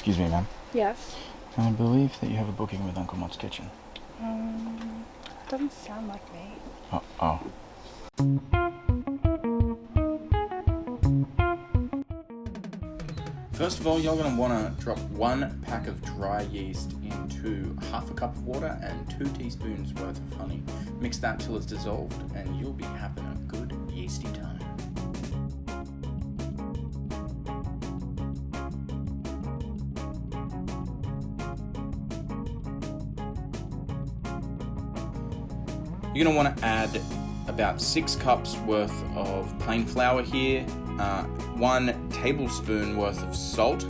Excuse me, ma'am. Yes. I believe that you have a booking with Uncle Mott's Kitchen. Doesn't sound like me. Oh. First of all, you're going to want to drop 1 pack of dry yeast into half a cup of water and 2 teaspoons worth of honey. Mix that till it's dissolved and you'll be having a good yeasty time. You're going to want to add about 6 cups worth of plain flour here, 1 tablespoon worth of salt,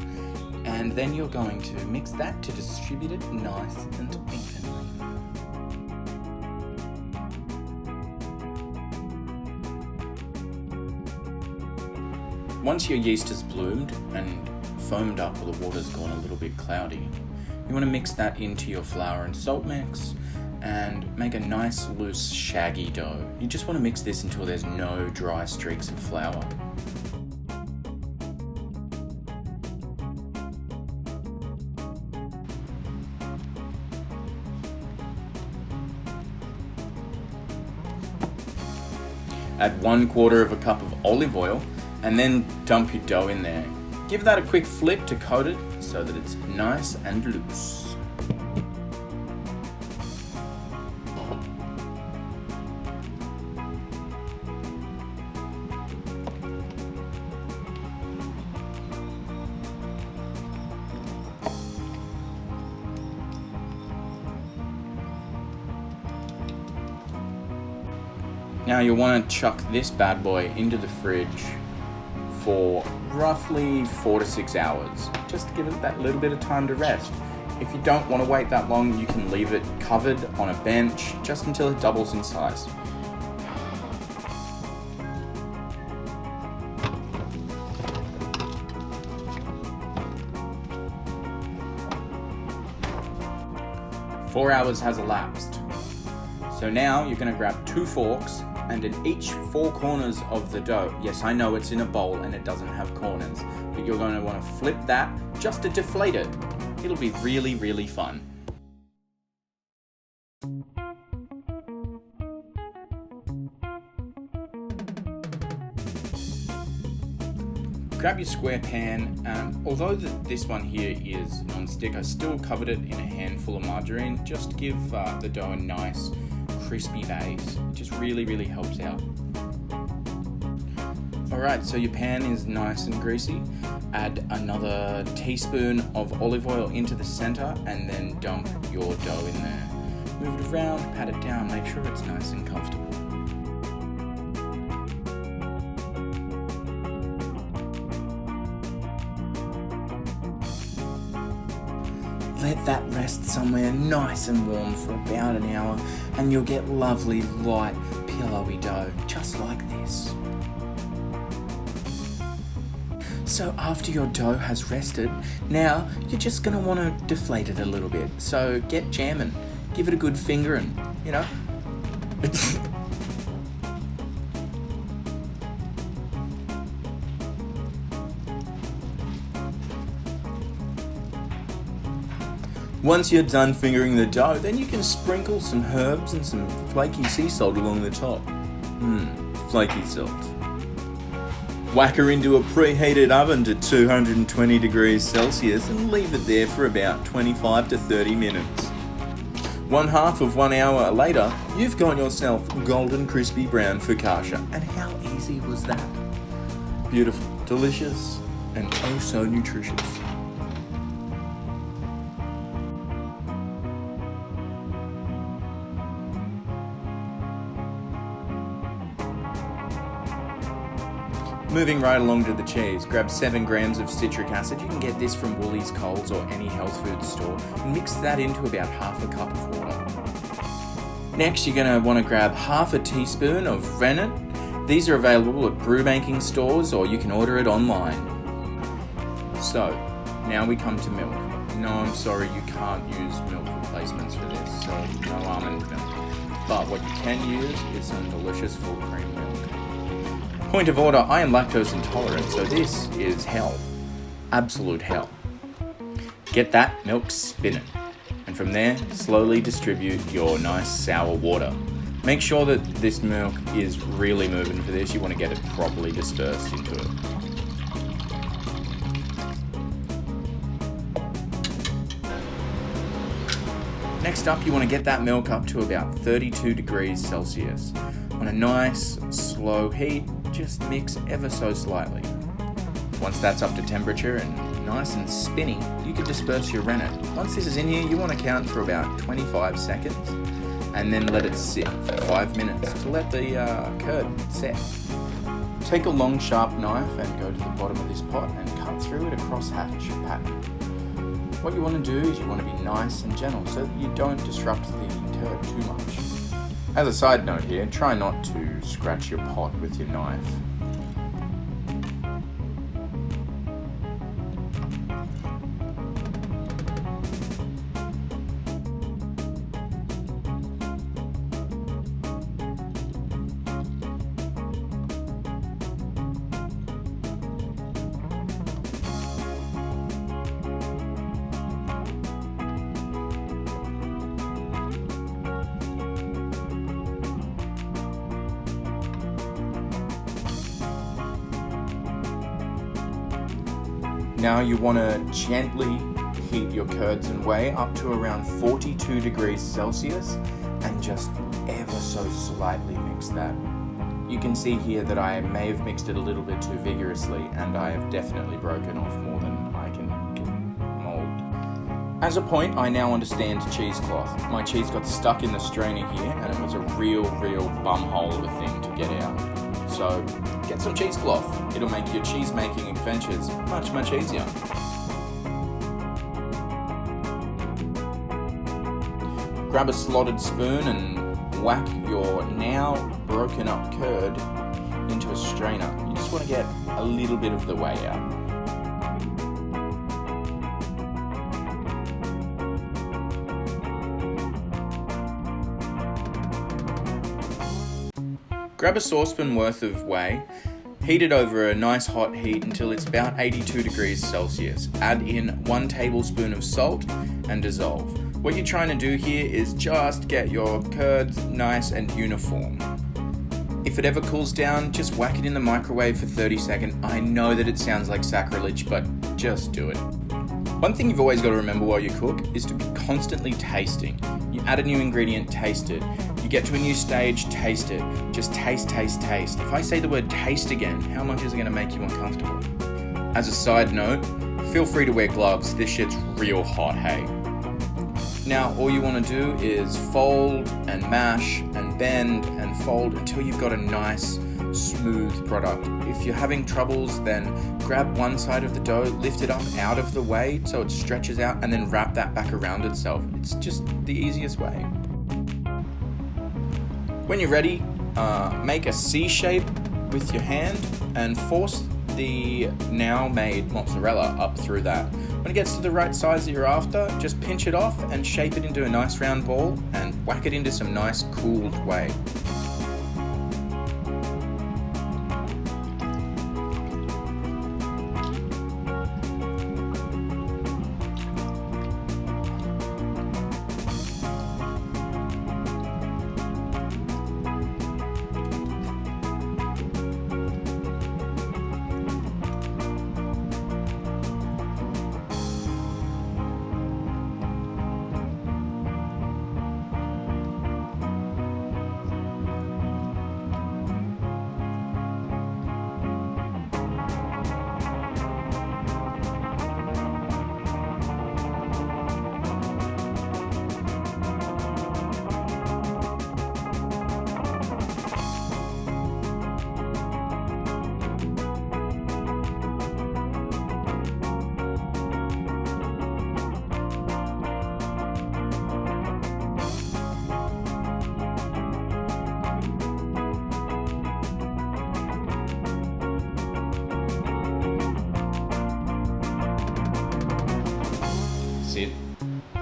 and then you're going to mix that to distribute it nice and evenly. Once your yeast has bloomed and foamed up or the water's gone a little bit cloudy, you want to mix that into your flour and salt mix and make a nice loose shaggy dough. You just want to mix this until there's no dry streaks of flour. Add 1/4 cup of olive oil and then dump your dough in there. Give that a quick flip to coat it so that it's nice and loose. Now you'll want to chuck this bad boy into the fridge for roughly 4 to 6 hours, just to give it that little bit of time to rest. If you don't want to wait that long, you can leave it covered on a bench just until it doubles in size. Four hours has elapsed. So now you're going to grab 2 forks and in each 4 corners of the dough, yes, I know it's in a bowl and it doesn't have corners, but you're going to want to flip that just to deflate it. It'll be really, really fun. Grab your square pan, although this one here is non-stick, I still covered it in a handful of margarine just to give the dough a nice crispy base. It just really, really helps out. Alright, so your pan is nice and greasy. Add another teaspoon of olive oil into the center and then dump your dough in there. Move it around, pat it down, make sure it's nice and comfortable. Let that rest somewhere nice and warm for about an hour and you'll get lovely, light, pillowy dough, just like this. So after your dough has rested, now you're just going to want to deflate it a little bit. So get jamming, give it a good fingering, you know. Once you're done fingering the dough, then you can sprinkle some herbs and some flaky sea salt along the top. Flaky salt. Whack her into a preheated oven to 220 degrees Celsius and leave it there for about 25 to 30 minutes. 1/2 of 1 hour later, you've got yourself golden crispy brown focaccia. And how easy was that? Beautiful, delicious, and oh so nutritious. Moving right along to the cheese, grab 7 grams of citric acid. You can get this from Woolies, Coles or any health food store. And mix that into about 1/2 cup of water. Next, you're going to want to grab 1/2 teaspoon of rennet. These are available at brew making stores or you can order it online. So, now we come to milk. No, I'm sorry, you can't use milk replacements for this, so no almond milk. But what you can use is some delicious full cream milk. Point of order, I am lactose intolerant, so this is hell. Absolute hell. Get that milk spinning, and from there, slowly distribute your nice sour water. Make sure that this milk is really moving for this. You want to get it properly dispersed into it. Next up, you want to get that milk up to about 32 degrees Celsius. On a nice, slow heat, just mix ever so slightly. Once that's up to temperature and nice and spinny, you can disperse your rennet. Once this is in here, you want to count for about 25 seconds and then let it sit for 5 minutes to let the curd set. Take a long sharp knife and go to the bottom of this pot and cut through it a crosshatch pattern. What you want to do is you want to be nice and gentle so that you don't disrupt the curd too much. As a side note here, try not to scratch your pot with your knife. Now you want to gently heat your curds and whey up to around 42 degrees Celsius and just ever so slightly mix that. You can see here that I may have mixed it a little bit too vigorously and I have definitely broken off more than I can mold. As a point, I now understand cheesecloth. My cheese got stuck in the strainer here and it was a real bumhole of a thing to get out. So get some cheesecloth. It'll make your cheese making adventures much easier. Grab a slotted spoon and whack your now broken up curd into a strainer. You just want to get a little bit of the whey out. Grab a saucepan worth of whey, heat it over a nice hot heat until it's about 82 degrees Celsius. Add in 1 tablespoon of salt and dissolve. What you're trying to do here is just get your curds nice and uniform. If it ever cools down, just whack it in the microwave for 30 seconds. I know that it sounds like sacrilege, but just do it. One thing you've always got to remember while you cook is to be constantly tasting. You add a new ingredient, taste it. You get to a new stage, taste it. Just taste. If I say the word taste again, how much is it going to make you uncomfortable? As a side note, feel free to wear gloves. This shit's real hot, hey? Now, all you want to do is fold and mash and bend and fold until you've got a nice, smooth product. If you're having troubles, then grab one side of the dough, lift it up out of the whey so it stretches out, and then wrap that back around itself. It's just the easiest way. When you're ready, make a C shape with your hand and force the now made mozzarella up through that. When it gets to the right size that you're after, just pinch it off and shape it into a nice round ball and whack it into some nice cooled whey.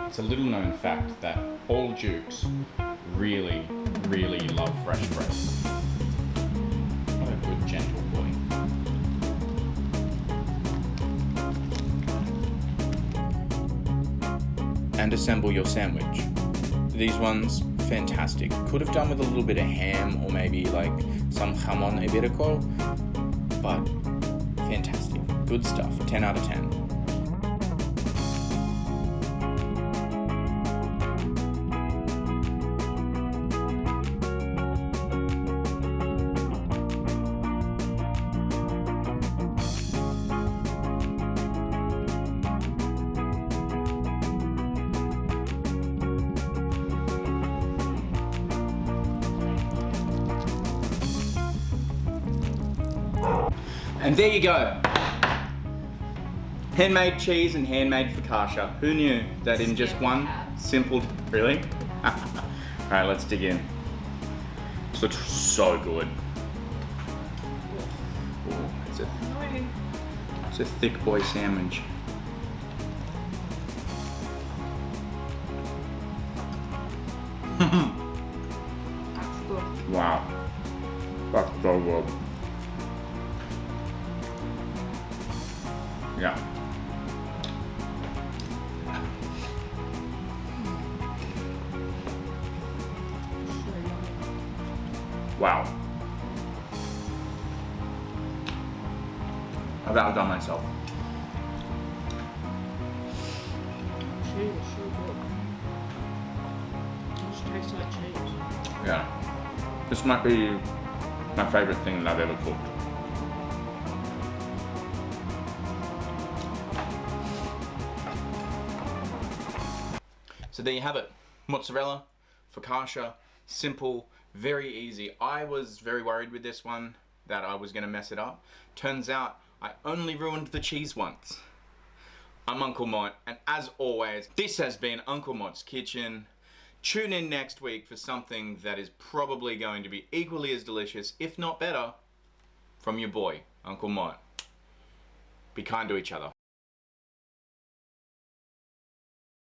It's a little known fact that all Dukes really love fresh bread. What a good gentle boy. and assemble your sandwich. These ones, fantastic. Could have done with a little bit of ham or maybe like some jamon iberico, but fantastic. Good stuff. 10 out of 10. And there you go. Handmade cheese and handmade focaccia. Who knew that in just one simple... Really? Alright, let's dig in. This looks so good. Ooh, it's a thick boy sandwich. That's good. Wow. That's so good. Yeah. Wow. I've outdone myself. Cheese is so good. It just tastes like cheese. Yeah. This might be my favorite thing that I've ever cooked. So there you have it. Mozzarella, focaccia, simple, very easy. I was very worried with this one that I was going to mess it up. Turns out I only ruined the cheese once. I'm Uncle Mott, and as always, this has been Uncle Mott's Kitchen. Tune in next week for something that is probably going to be equally as delicious, if not better, from your boy, Uncle Mott. Be kind to each other.